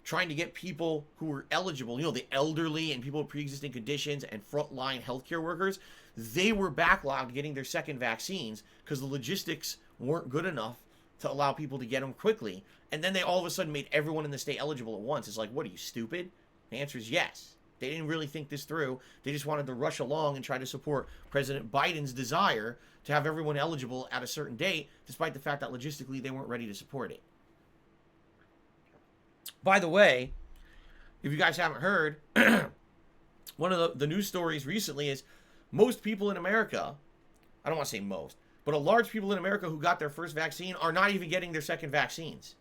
trying to get people who were eligible, the elderly and people with pre-existing conditions and frontline healthcare workers. They were backlogged getting their second vaccines because the logistics weren't good enough to allow people to get them quickly. And then they all of a sudden made everyone in the state eligible at once. It's like, what, are you stupid? The answer is yes. They didn't really think this through. They just wanted to rush along and try to support President Biden's desire to have everyone eligible at a certain date, despite the fact that logistically they weren't ready to support it. By the way, if you guys haven't heard, one of the news stories recently is most people in America, I don't want to say most, but a large people in America who got their first vaccine are not even getting their second vaccines.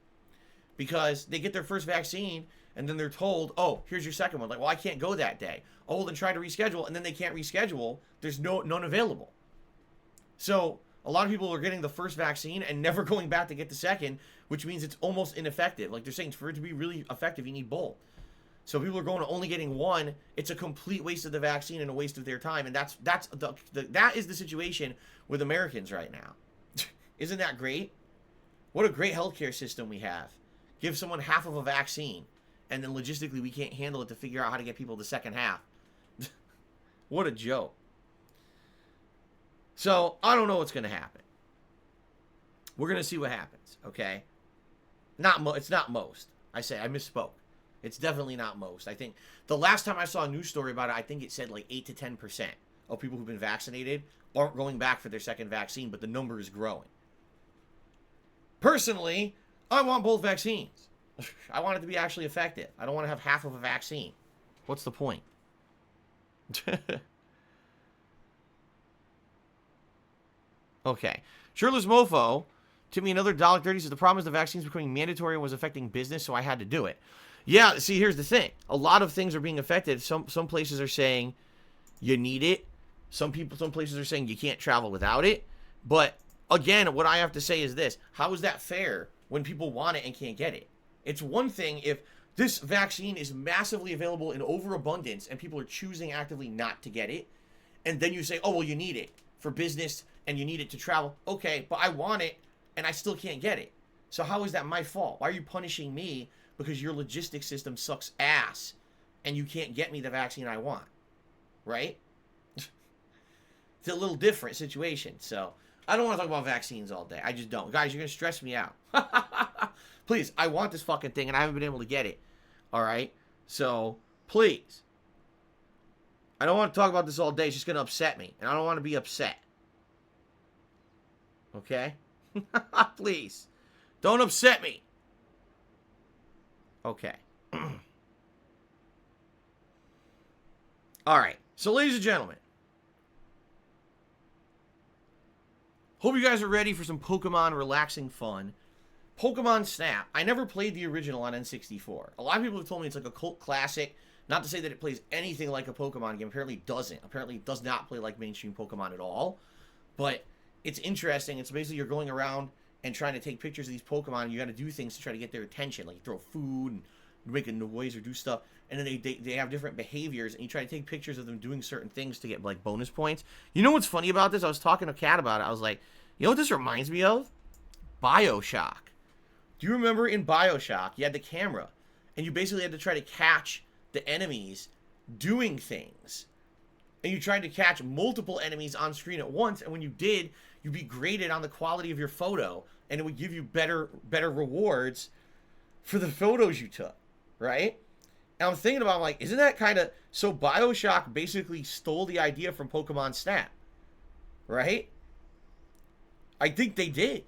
Because they get their first vaccine and then they're told, oh, here's your second one. Like, well, I can't go that day. Oh, then try to reschedule. And then they can't reschedule. There's none available. So a lot of people are getting the first vaccine and never going back to get the second, which means it's almost ineffective. Like they're saying, for it to be really effective, you need both. So people are going to only getting one. It's a complete waste of the vaccine and a waste of their time. And that is the situation with Americans right now. Isn't that great? What a great healthcare system we have. Give someone half of a vaccine, and then logistically we can't handle it to figure out how to get people the second half. What a joke. So, I don't know what's going to happen. We're going to see what happens, okay? It's not most. I misspoke. It's definitely not most. I think the last time I saw a news story about it, I think it said like 8 to 10% of people who've been vaccinated aren't going back for their second vaccine, but the number is growing. Personally, I want both vaccines. I want it to be actually effective. I don't want to have half of a vaccine. What's the point? Okay. Shirtless Mofo took me another $1.30. Says the problem is the vaccine's becoming mandatory and was affecting business, so I had to do it. Yeah, see, here's the thing. A lot of things are being affected. Some places are saying you need it. Some places are saying you can't travel without it. But again, what I have to say is this. How is that fair when people want it and can't get it? It's one thing if this vaccine is massively available in overabundance and people are choosing actively not to get it. And then you say, oh, well, you need it for business and you need it to travel. Okay, but I want it and I still can't get it. So how is that my fault? Why are you punishing me because your logistics system sucks ass and you can't get me the vaccine I want? Right? It's a little different situation. So I don't want to talk about vaccines all day. I just don't. Guys, you're going to stress me out. Please, I want this fucking thing and I haven't been able to get it. All right? So, please. I don't want to talk about this all day. It's just going to upset me. And I don't want to be upset. Okay? Please. Don't upset me. Okay. All right. So, ladies and gentlemen. Hope you guys are ready for some Pokemon relaxing fun. Pokemon Snap. I never played the original on N64. A lot of people have told me it's like a cult classic. Not to say that it plays anything like a Pokemon game. Apparently it doesn't. Apparently it does not play like mainstream Pokemon at all. But it's interesting. It's basically you're going around and trying to take pictures of these Pokemon. And you got to do things to try to get their attention. Like you throw food and make a noise or do stuff. And then they have different behaviors. And you try to take pictures of them doing certain things to get like bonus points. You know what's funny about this? I was talking to Kat about it. I was like, you know what this reminds me of? BioShock. Do you remember in BioShock, you had the camera, and you basically had to try to catch the enemies doing things. And you tried to catch multiple enemies on screen at once, and when you did, you'd be graded on the quality of your photo, and it would give you better rewards for the photos you took, right? And I'm thinking about, like, isn't that kind of... So BioShock basically stole the idea from Pokemon Snap, right? I think they did.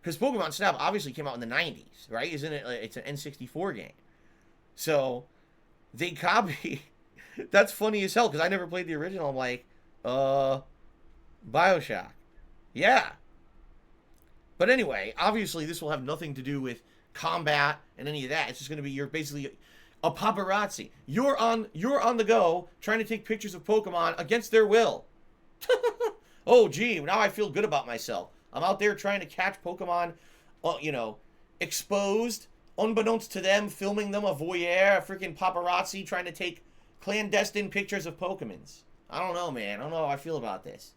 Because Pokemon Snap obviously came out in the 90s, right? Isn't it? It's an N64 game. So, they copy. That's funny as hell, because I never played the original. I'm like, BioShock. Yeah. But anyway, obviously this will have nothing to do with combat and any of that. It's just going to be, you're basically a paparazzi. You're on the go, trying to take pictures of Pokemon against their will. Oh, gee, now I feel good about myself. I'm out there trying to catch Pokemon, exposed, unbeknownst to them, filming them, a voyeur, a freaking paparazzi, trying to take clandestine pictures of Pokemons. I don't know, man. I don't know how I feel about this.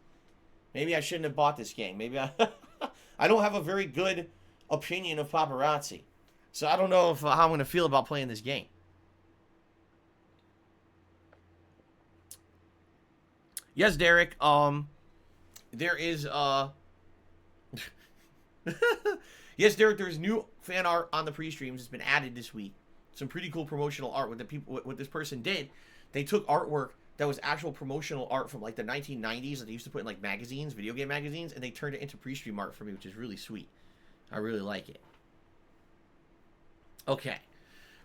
Maybe I shouldn't have bought this game. Maybe I don't have a very good opinion of paparazzi. So I don't know how I'm going to feel about playing this game. Yes, Derek. There is, yes, Derek, there's new fan art on the pre-streams. It's been added this week. Some pretty cool promotional art. What this person did, they took artwork that was actual promotional art from like the 1990s that they used to put in like magazines, video game magazines, and they turned it into pre-stream art for me, which is really sweet. I really like it. Okay.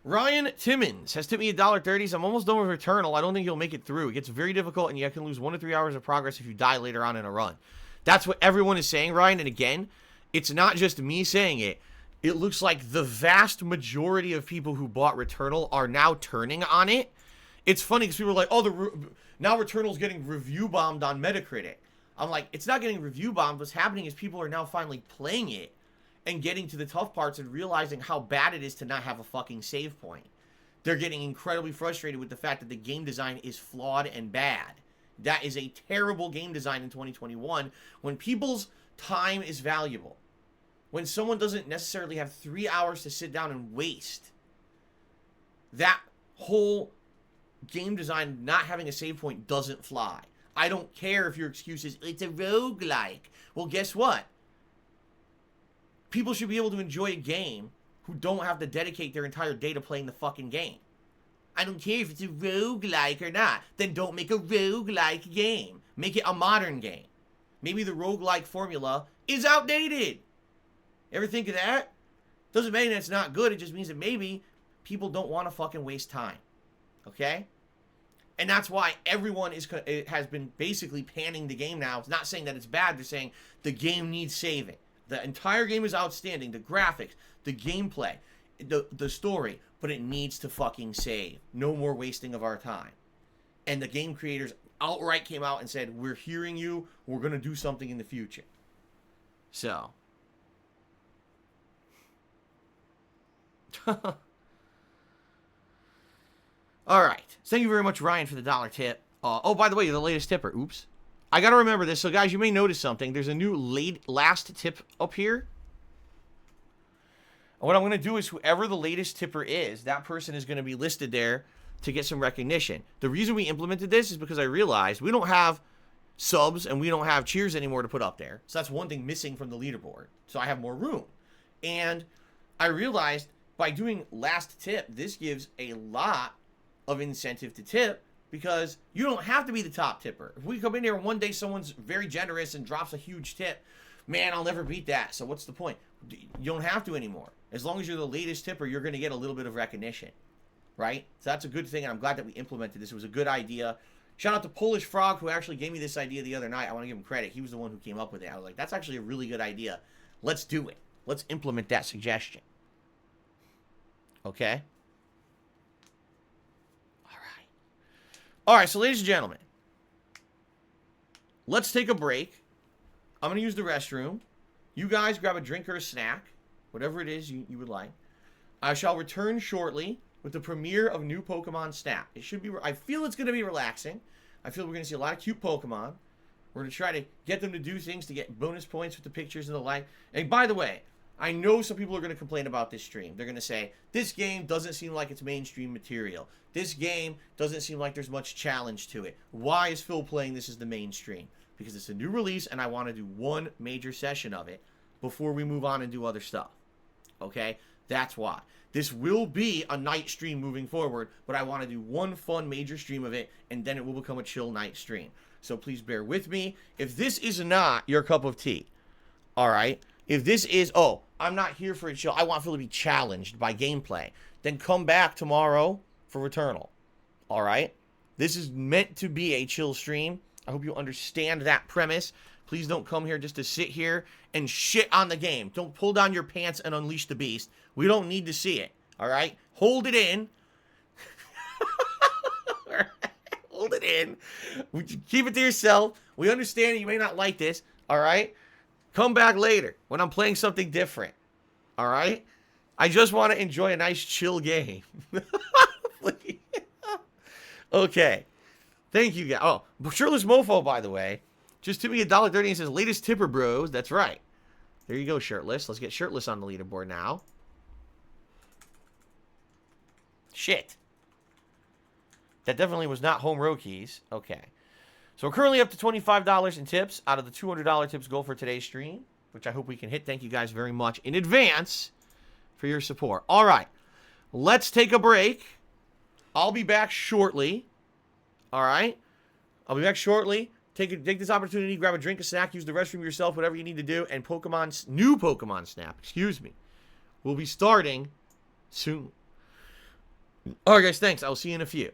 Ryan Timmons has tipped me $1.30. I'm almost done with Returnal. I don't think you'll make it through. It gets very difficult, and you can lose 1 to 3 hours of progress if you die later on in a run. That's what everyone is saying, Ryan. And again, it's not just me saying it. It looks like the vast majority of people who bought Returnal are now turning on it. It's funny because people are like, oh, now Returnal's getting review bombed on Metacritic. I'm like, it's not getting review bombed. What's happening is people are now finally playing it and getting to the tough parts and realizing how bad it is to not have a fucking save point. They're getting incredibly frustrated with the fact that the game design is flawed and bad. That is a terrible game design in 2021 when people's time is valuable. When someone doesn't necessarily have 3 hours to sit down and waste. That whole game design not having a save point doesn't fly. I don't care if your excuse is, it's a roguelike. Well, guess what? People should be able to enjoy a game who don't have to dedicate their entire day to playing the fucking game. I don't care if it's a roguelike or not. Then don't make a roguelike game. Make it a modern game. Maybe the roguelike formula is outdated. Ever think of that? Doesn't mean it's not good. It just means that maybe people don't want to fucking waste time. Okay? And that's why everyone has been basically panning the game now. It's not saying that it's bad. They're saying the game needs saving. The entire game is outstanding. The graphics, the gameplay, the story. But it needs to fucking save. No more wasting of our time. And the game creators outright came out and said, we're hearing you. We're going to do something in the future. So. All right. Thank you very much, Ryan, for the $1 tip. Oh, by the way, you're the latest tipper. Oops. I got to remember this. So, guys, you may notice something. There's a new last tip up here. And what I'm going to do is whoever the latest tipper is, that person is going to be listed there to get some recognition. The reason we implemented this is because I realized we don't have subs and we don't have cheers anymore to put up there. So that's one thing missing from the leaderboard. So I have more room. And I realized by doing last tip, this gives a lot of incentive to tip because you don't have to be the top tipper. If we come in here and one day someone's very generous and drops a huge tip, man, I'll never beat that. So what's the point? You don't have to anymore. As long as you're the latest tipper, you're going to get a little bit of recognition, right? So that's a good thing, and I'm glad that we implemented this. It was a good idea. Shout out to Polish Frog, who actually gave me this idea the other night. I want to give him credit. He was the one who came up with it. I was like, that's actually a really good idea. Let's do it. Let's implement that suggestion. Okay? All right. All right, so ladies and gentlemen, let's take a break. I'm going to use the restroom. You guys grab a drink or a snack, whatever it is you would like. I shall return shortly with the premiere of new Pokemon Snap. It should be, I feel it's going to be relaxing. I feel we're going to see a lot of cute Pokemon. We're going to try to get them to do things to get bonus points with the pictures and the like. And by the way, I know some people are going to complain about this stream. They're going to say, this game doesn't seem like it's mainstream material. This game doesn't seem like there's much challenge to it. Why is Phil playing this as the mainstream? Because it's a new release and I want to do one major session of it before we move on and do other stuff. Okay? That's why. This will be a night stream moving forward, but I want to do one fun major stream of it, and then it will become a chill night stream. So please bear with me. If this is not your cup of tea, all right? If this is, oh, I'm not here for a chill, I want Phil to be challenged by gameplay, then come back tomorrow for Returnal, all right? This is meant to be a chill stream. I hope you understand that premise. Please don't come here just to sit here and shit on the game. Don't pull down your pants and unleash the beast. We don't need to see it, all right? Hold it in. Hold it in. Keep it to yourself. We understand you may not like this, all right? Come back later when I'm playing something different, all right? I just want to enjoy a nice chill game. Okay. Thank you, guys. Oh, Shirtless Mofo, by the way, just tipped me $1.30 and says, latest tipper, bros. That's right. There you go, Shirtless. Let's get Shirtless on the leaderboard now. Shit. That definitely was not home row keys. Okay. So we're currently up to $25 in tips out of the $200 tips goal for today's stream, which I hope we can hit. Thank you guys very much in advance for your support. All right. Let's take a break. I'll be back shortly. All right? I'll be back shortly. Take this opportunity, grab a drink, a snack, use the restroom yourself, whatever you need to do, and new Pokemon Snap, excuse me, will be starting soon. All right, guys, thanks. I'll see you in a few.